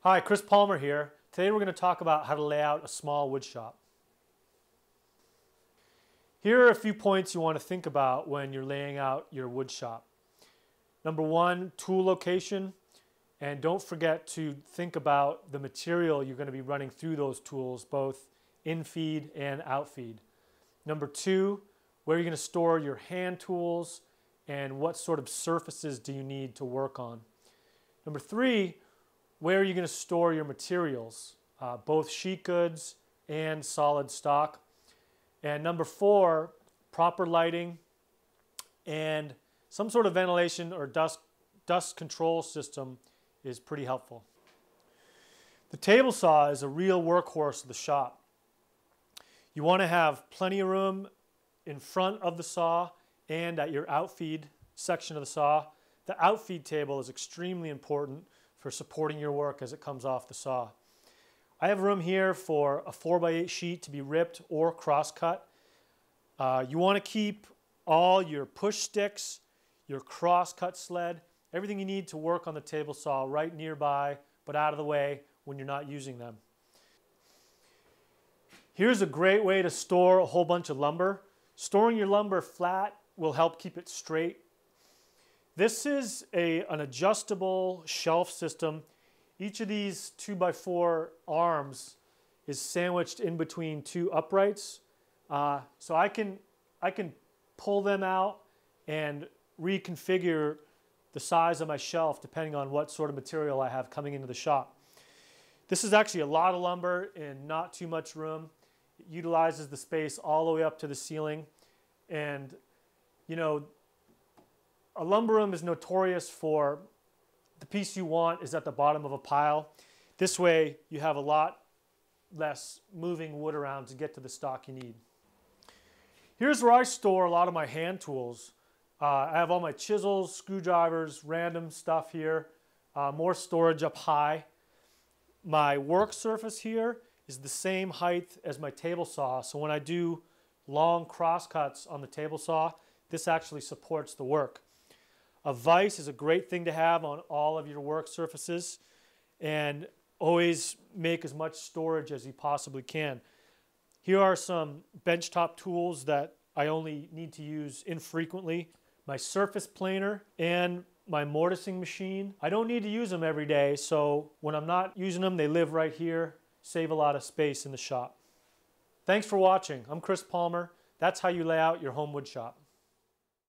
Hi, Chris Palmer here. Today we're going to talk about how to lay out a small wood shop. Here are a few points you want to think about when you're laying out your wood shop. Number one, tool location. And don't forget to think about the material you're going to be running through those tools, both in feed and out feed. Number two, where you're going to store your hand tools and what sort of surfaces do you need to work on. Number three, where are you going to store your materials, both sheet goods and solid stock. And number four, proper lighting and some sort of ventilation or dust control system is pretty helpful. The table saw is a real workhorse of the shop. You want to have plenty of room in front of the saw and at your outfeed section of the saw. The outfeed table is extremely important for supporting your work as it comes off the saw. I have room here for a 4x8 sheet to be ripped or cross-cut. You want to keep all your push sticks, your cross-cut sled, everything you need to work on the table saw right nearby, but out of the way when you're not using them. Here's a great way to store a whole bunch of lumber. Storing your lumber flat will help keep it straight. This is an adjustable shelf system. Each of these 2x4 arms is sandwiched in between two uprights. So I can pull them out and reconfigure the size of my shelf depending on what sort of material I have coming into the shop. This is actually a lot of lumber and not too much room. It utilizes the space all the way up to the ceiling. And you know, a lumber room is notorious for the piece you want is at the bottom of a pile. This way you have a lot less moving wood around to get to the stock you need. Here's where I store a lot of my hand tools. I have all my chisels, screwdrivers, random stuff here, more storage up high. My work surface here is the same height as my table saw, so when I do long cross cuts on the table saw, this actually supports the work. A vise is a great thing to have on all of your work surfaces, and always make as much storage as you possibly can. Here are some benchtop tools that I only need to use infrequently. My surface planer and my mortising machine. I don't need to use them every day, so when I'm not using them, they live right here, save a lot of space in the shop. Thanks for watching. I'm Chris Palmer. That's how you lay out your home wood shop.